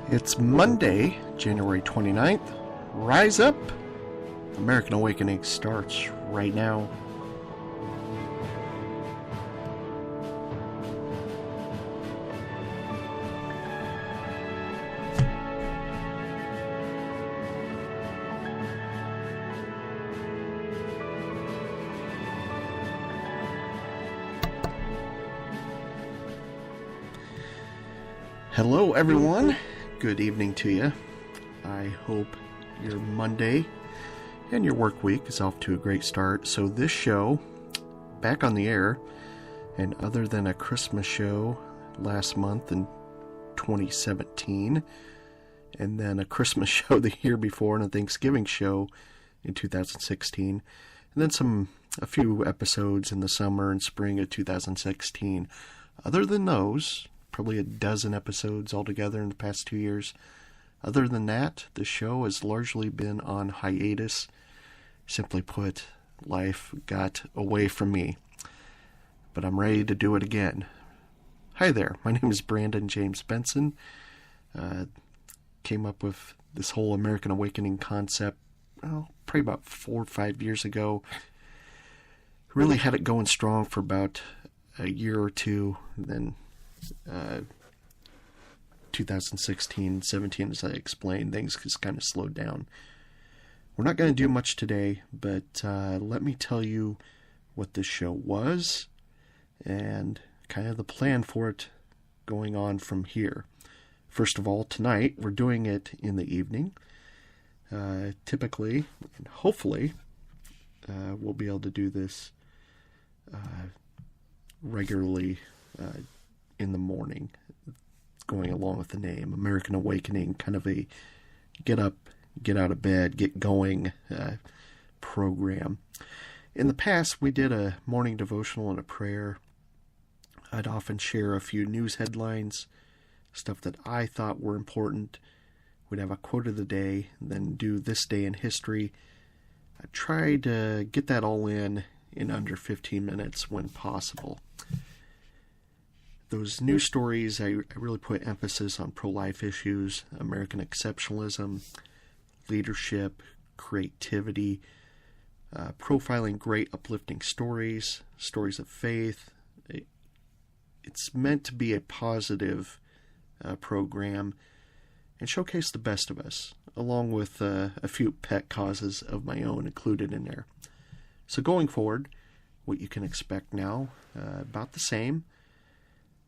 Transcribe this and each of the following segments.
It's Monday, January 29th. Rise up! American Awakening starts right now. Hello, everyone. Good evening to you. I hope your Monday and your work week is off to a great start. So this show, back on the air, and other than a Christmas show last month in 2017, and then a Christmas show the year before, and a Thanksgiving show in 2016, and then a few episodes in the summer and spring of 2016. Other than those, probably a dozen episodes altogether in the past 2 years. Other than that, the show has largely been on hiatus. Simply put, life got away from me. But I'm ready to do it again. Hi there, my name is Brandon James Benson. Came up with this whole American Awakening concept, probably about 4 or 5 years ago. Really had it going strong for about a year or two, then 2016, 17, as I explained, things just kind of slowed down. We're not going to do much today, but let me tell you what this show was and kind of the plan for it going on from here. First of all, tonight we're doing it in the evening. Typically, and hopefully, we'll be able to do this regularly in the morning, going along with the name, American Awakening, kind of a get up, get out of bed, get going program. In the past, we did a morning devotional and a prayer. I'd often share a few news headlines, stuff that I thought were important. We'd have a quote of the day, then do this day in history. I tried to get that all in under 15 minutes when possible. Those news stories, I really put emphasis on pro-life issues, American exceptionalism, leadership, creativity, profiling great uplifting stories of faith. It's meant to be a positive program and showcase the best of us, along with a few pet causes of my own included in there. So going forward, what you can expect now, about the same.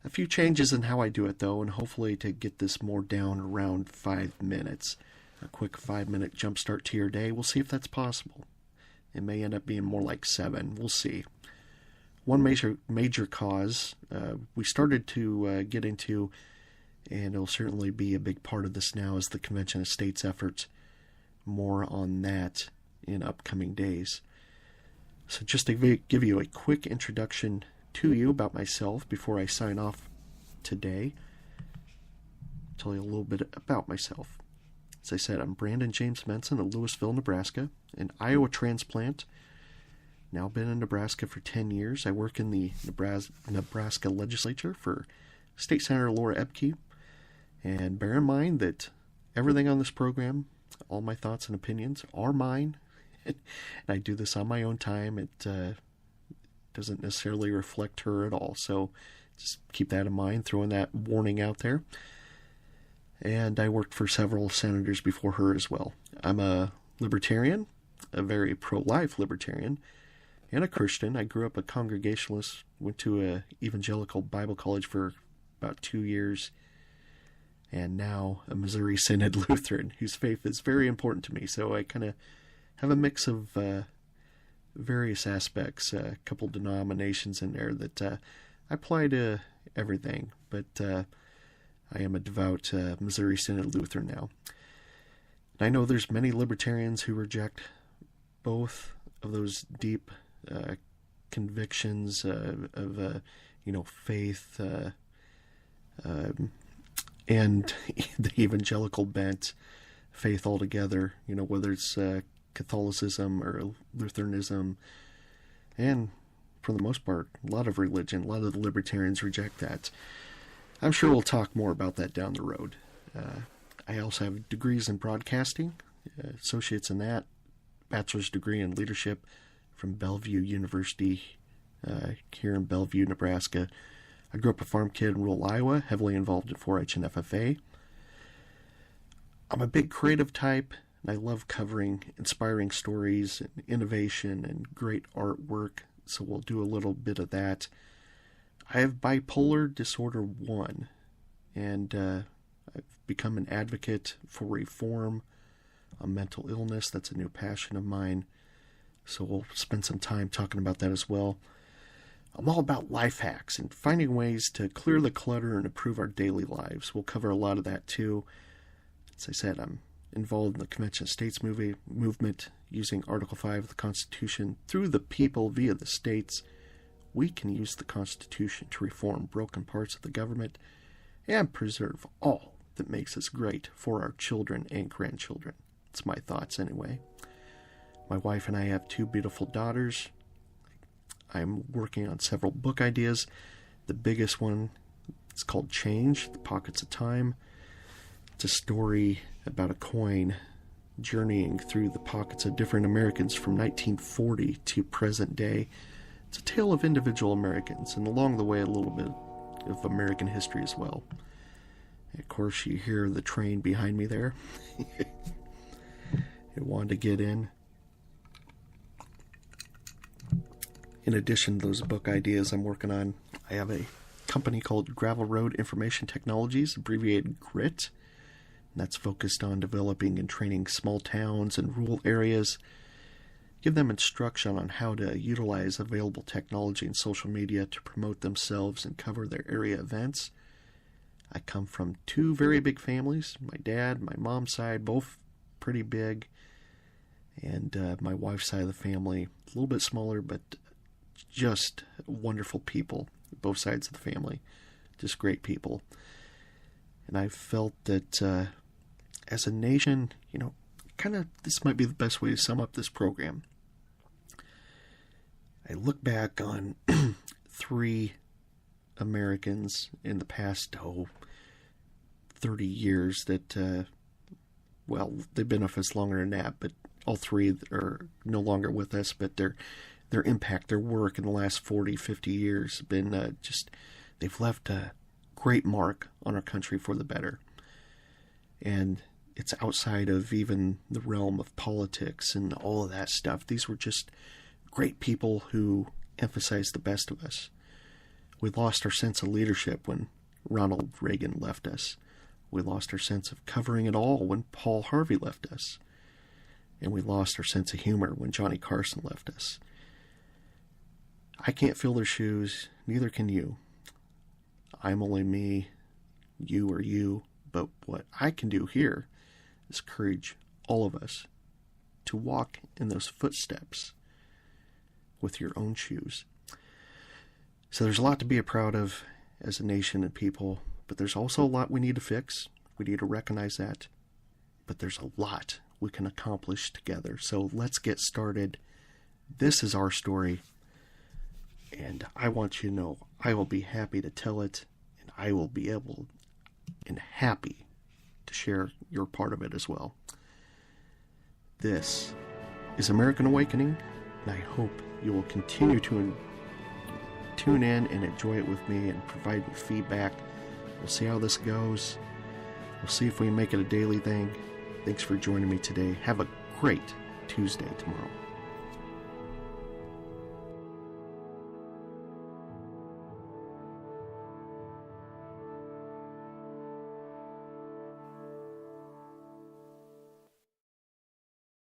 A few changes in how I do it, though, and hopefully to get this more down around 5 minutes. A quick 5-minute jumpstart to your day. We'll see if that's possible. It may end up being more like 7. We'll see. One major cause we started to get into, and it'll certainly be a big part of this now, is the Convention of States efforts. More on that in upcoming days. So just to give you a quick introduction to you about myself before I sign off today. Tell you a little bit about myself. As I said, I'm Brandon James Benson of Louisville, Nebraska, an Iowa transplant. Now been in Nebraska for 10 years. I work in the Nebraska legislature for State Senator Laura Ebke. And bear in mind that everything on this program, all my thoughts and opinions are mine. And I do this on my own time. It doesn't necessarily reflect her at all. So just keep that in mind, throwing that warning out there. And I worked for several senators before her as well. I'm a libertarian, a very pro-life libertarian, and a Christian. I grew up a Congregationalist, went to a evangelical Bible college for about 2 years, and now a Missouri Synod Lutheran, whose faith is very important to me. So I kind of have a mix of various aspects, a couple denominations in there that I apply to everything, but I am a devout Missouri Synod Lutheran now. And I know there's many libertarians who reject both of those deep convictions of faith and the evangelical bent, faith altogether, whether it's Catholicism or Lutheranism, and for the most part, a lot of religion, a lot of the libertarians reject that. I'm sure we'll talk more about that down the road. I also have degrees in broadcasting, associates in that, bachelor's degree in leadership from Bellevue University here in Bellevue, Nebraska. I grew up a farm kid in rural Iowa, heavily involved in 4-H and FFA. I'm a big creative type, and I love covering inspiring stories and innovation and great artwork, so we'll do a little bit of that. I have bipolar disorder 1, and I've become an advocate for reform on mental illness. That's a new passion of mine, so we'll spend some time talking about that as well. I'm all about life hacks and finding ways to clear the clutter and improve our daily lives. We'll cover a lot of that too. As I said, I'm involved in the Convention of States movement, using Article 5 of the Constitution through the people via the states. We can use the Constitution to reform broken parts of the government and preserve all that makes us great for our children and grandchildren. It's my thoughts anyway. My wife and I have 2 beautiful daughters. I'm working on several book ideas. The biggest one is called Change, The Pockets of Time. It's a story about a coin journeying through the pockets of different Americans from 1940 to present day. It's a tale of individual Americans, and along the way a little bit of American history as well. And of course, you hear the train behind me there. It wanted to get in. In addition to those book ideas I'm working on, I have a company called Gravel Road Information Technologies, abbreviated GRIT. And that's focused on developing and training small towns and rural areas, give them instruction on how to utilize available technology and social media to promote themselves and cover their area events. I come from 2 very big families. My dad, my mom's side, both pretty big. And my wife's side of the family, a little bit smaller, but just wonderful people. Both sides of the family, just great people. And I felt that as a nation, this might be the best way to sum up this program. I look back on 3 Americans in the past, 30 years that, they've been with us longer than that, but all 3 are no longer with us, but their impact, their work in the last 40, 50 years have been they've left a great mark on our country for the better. And it's outside of even the realm of politics and all of that stuff. These were just great people who emphasized the best of us. We lost our sense of leadership when Ronald Reagan left us. We lost our sense of covering it all when Paul Harvey left us. And we lost our sense of humor when Johnny Carson left us. I can't fill their shoes, neither can you. I'm only me, you are you, but what I can do here is encourage all of us to walk in those footsteps with your own shoes. So there's a lot to be proud of as a nation and people, but there's also a lot we need to fix. We need to recognize that, but there's a lot we can accomplish together. So let's get started. This is our story, and I want you to know I will be happy to tell it, and I will be able and happy to share your part of it as well. This is American Awakening, and I hope you will continue to tune in and enjoy it with me and provide me feedback. We'll see how this goes. We'll see if we can make it a daily thing. Thanks for joining me today. Have a great Tuesday tomorrow.